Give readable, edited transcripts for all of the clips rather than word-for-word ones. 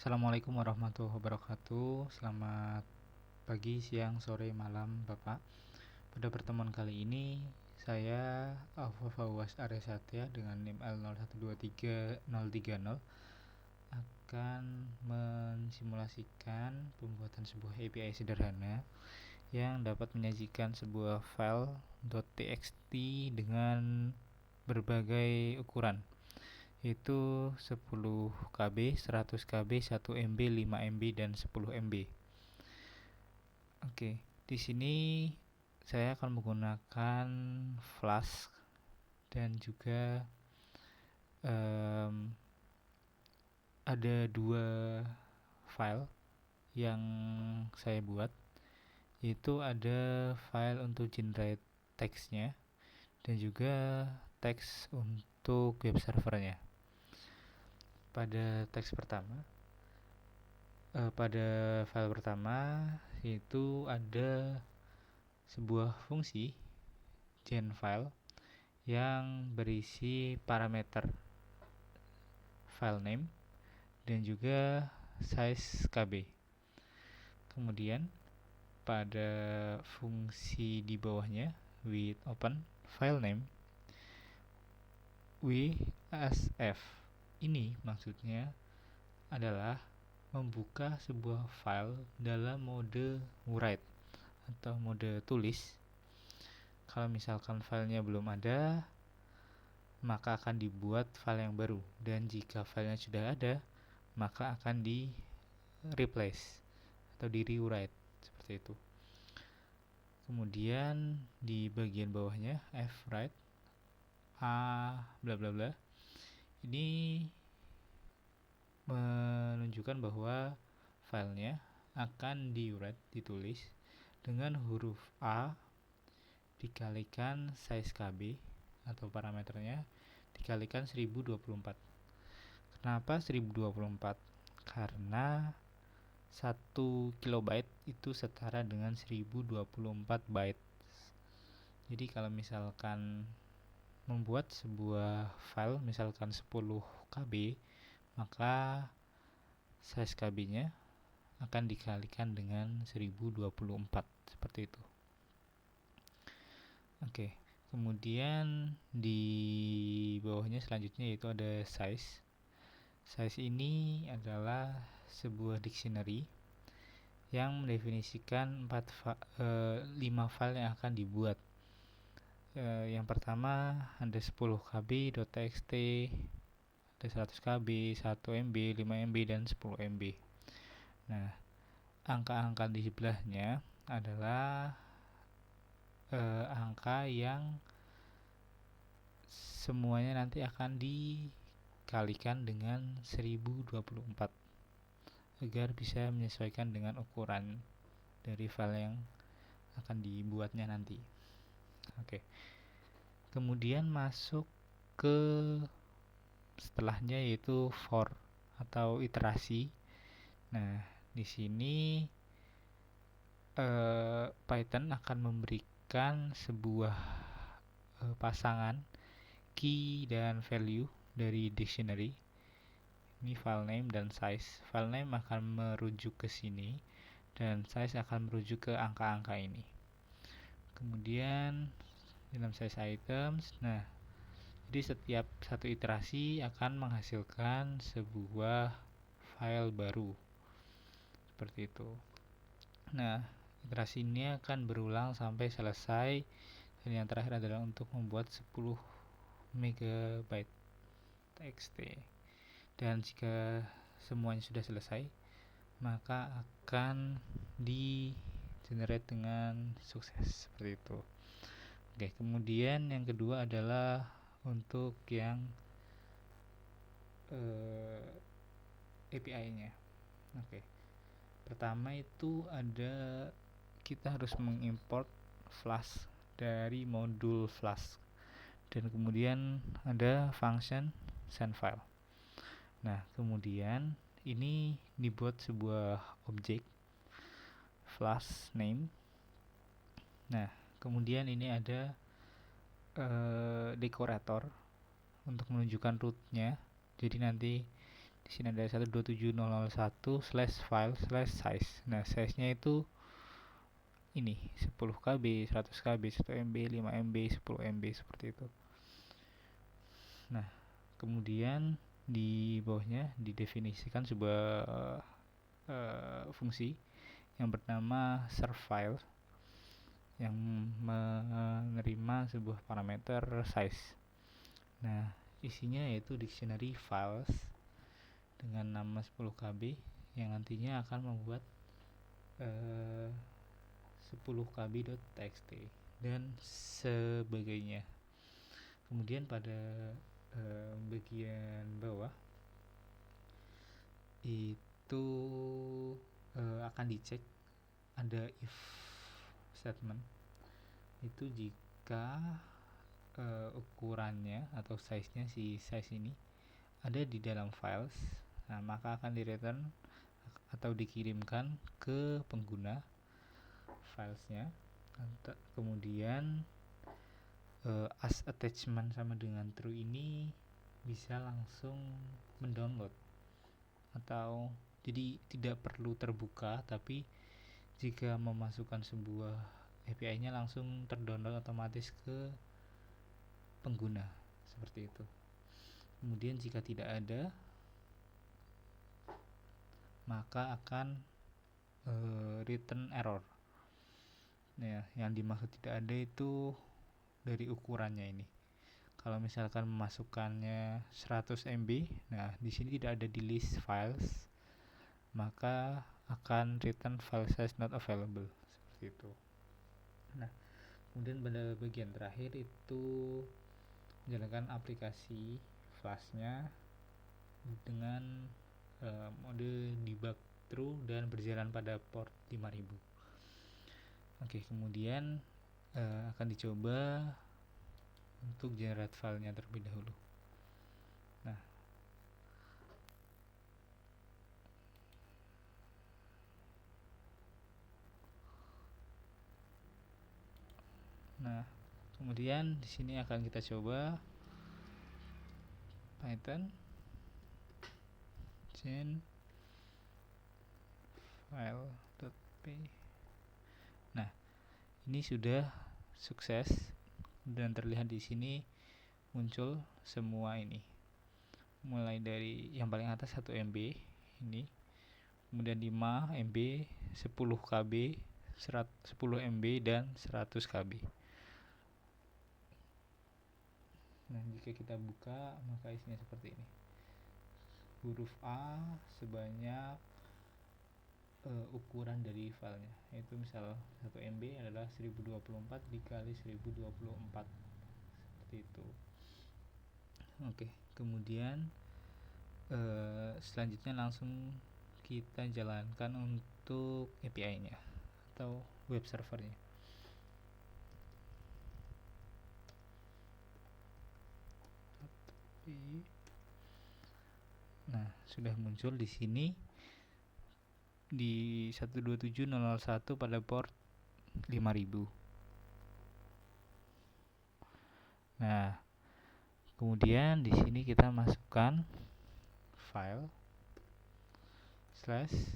Assalamualaikum warahmatullahi wabarakatuh. Selamat pagi, siang, sore, malam, Bapak. Pada pertemuan kali ini, saya Alfa Fawaz Arya Satya dengan NIM L01230030 akan mensimulasikan pembuatan sebuah API sederhana yang dapat menyajikan sebuah file .txt dengan berbagai ukuran, yaitu 10 KB, 100 KB, 1 MB, 5 MB, dan 10 MB. Oke, di sini saya akan menggunakan Flask dan juga ada dua file yang saya buat, yaitu ada file untuk generate teksnya dan juga teks untuk web servernya. Pada file pertama yaitu ada sebuah fungsi gen file yang berisi parameter file name dan juga size KB. Kemudian pada fungsi di bawahnya with open file name WSF ini maksudnya adalah membuka sebuah file dalam mode write atau mode tulis. Kalau misalkan filenya belum ada, maka akan dibuat file yang baru, dan jika filenya sudah ada, maka akan di replace atau di rewrite seperti itu. Kemudian di bagian bawahnya fwrite a bla bla bla ini menunjukkan bahwa filenya akan ditulis dengan huruf A dikalikan size KB atau parameternya dikalikan 1024. Kenapa 1024? Karena 1 kilobyte itu setara dengan 1024 byte. Jadi kalau misalkan membuat sebuah file misalkan 10 KB, maka size KB-nya akan dikalikan dengan 1024 seperti itu. Oke, kemudian di bawahnya selanjutnya yaitu ada size. Size ini adalah sebuah dictionary yang mendefinisikan 5 file yang akan dibuat. Yang pertama ada 10 KB.txt, ada 100 KB, 1 MB, 5 MB, dan 10 MB. Nah, angka-angka di sebelahnya adalah angka yang semuanya nanti akan dikalikan dengan 1024 agar bisa menyesuaikan dengan ukuran dari file yang akan dibuatnya nanti. Oke. Kemudian masuk ke setelahnya yaitu for atau iterasi. Nah, di sini Python akan memberikan sebuah pasangan key dan value dari dictionary. Ini file name dan size. File name akan merujuk ke sini dan size akan merujuk ke angka-angka ini. Kemudian dalam size items, nah, jadi setiap satu iterasi akan menghasilkan sebuah file baru seperti itu. Nah, iterasi ini akan berulang sampai selesai, dan yang terakhir adalah untuk membuat 10 MB txt. Dan jika semuanya sudah selesai, maka akan di generate dengan sukses seperti itu. Oke, kemudian yang kedua adalah untuk yang API-nya. Oke. Pertama itu ada kita harus mengimport Flask dari modul Flask. Dan kemudian ada function send file. Nah, kemudian ini dibuat sebuah objek Flask name. Nah, kemudian ini ada dekorator untuk menunjukkan rootnya. Jadi nanti Di sini ada 127.001/file/size. Nah, size-nya itu ini 10 KB, 100 KB, 1 MB, 5 MB, 10 MB seperti itu. Nah, kemudian di bawahnya didefinisikan sebuah fungsi yang bernama serve_file yang menerima sebuah parameter size. Nah, isinya yaitu dictionary files dengan nama 10 KB yang nantinya akan membuat 10 KB.txt dan sebagainya. Kemudian pada bagian bawah itu akan dicek ada if statement itu jika ukurannya atau size-nya si size ini ada di dalam files, nah maka akan di return atau dikirimkan ke pengguna filesnya. Kemudian as attachment sama dengan true ini bisa langsung mendownload, atau jadi tidak perlu terbuka, tapi jika memasukkan sebuah API-nya langsung terdownload otomatis ke pengguna seperti itu. Kemudian jika tidak ada, maka akan return error. Nah, yang dimaksud tidak ada itu dari ukurannya ini. Kalau misalkan memasukkannya 100 MB, nah di sini tidak ada di list files, maka akan return file size not available seperti itu. Nah, kemudian pada bagian terakhir itu menjalankan aplikasi Flash-nya dengan mode debug true dan berjalan pada port 5000. Oke, kemudian akan dicoba untuk generate filenya terlebih dahulu. Nah, kemudian di sini akan kita coba Python gen file.py. Nah, ini sudah sukses dan terlihat di sini muncul semua ini. Mulai dari yang paling atas 1 MB ini, kemudian 5 MB, 10 KB, 10 MB dan 100 KB. Nah, jika kita buka maka isinya seperti ini. Huruf A sebanyak ukuran dari filenya, yaitu misal 1 MB adalah 1024 dikali 1024 seperti itu. Oke, kemudian selanjutnya langsung kita jalankan untuk API-nya atau web servernya. Nah, sudah muncul di sini di 127.001 pada port 5000. Nah, kemudian di sini kita masukkan file slash,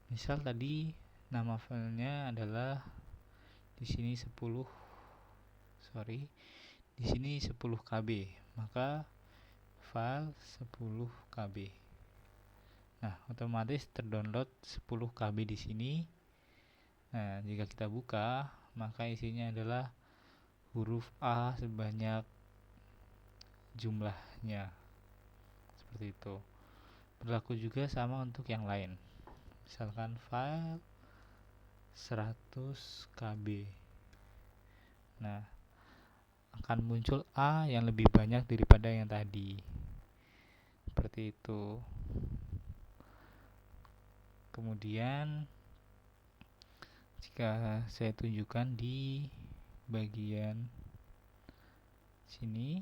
misal tadi nama filenya adalah di sini 10 KB, maka file 10 KB. Nah, otomatis terdownload 10 KB di sini. Nah, jika kita buka, maka isinya adalah huruf A sebanyak jumlahnya. Seperti itu. Berlaku juga sama untuk yang lain. Misalkan file 100 KB. Nah, akan muncul A yang lebih banyak daripada yang tadi. Seperti itu. Kemudian jika saya tunjukkan di bagian sini,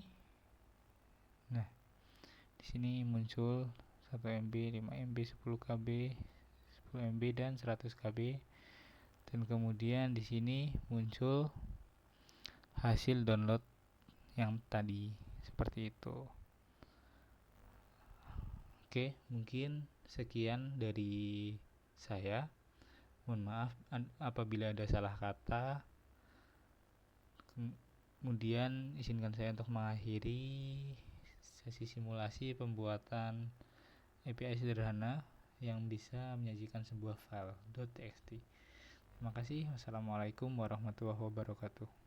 nah di sini muncul 1 MB, 5 MB, 10 KB, 10 MB dan 100 KB. Dan kemudian di sini muncul hasil download yang tadi seperti itu. Oke, mungkin sekian dari saya. Mohon maaf apabila ada salah kata. Kemudian izinkan saya untuk mengakhiri sesi simulasi pembuatan API sederhana yang bisa menyajikan sebuah file .txt. Terima kasih. Wassalamualaikum warahmatullahi wabarakatuh.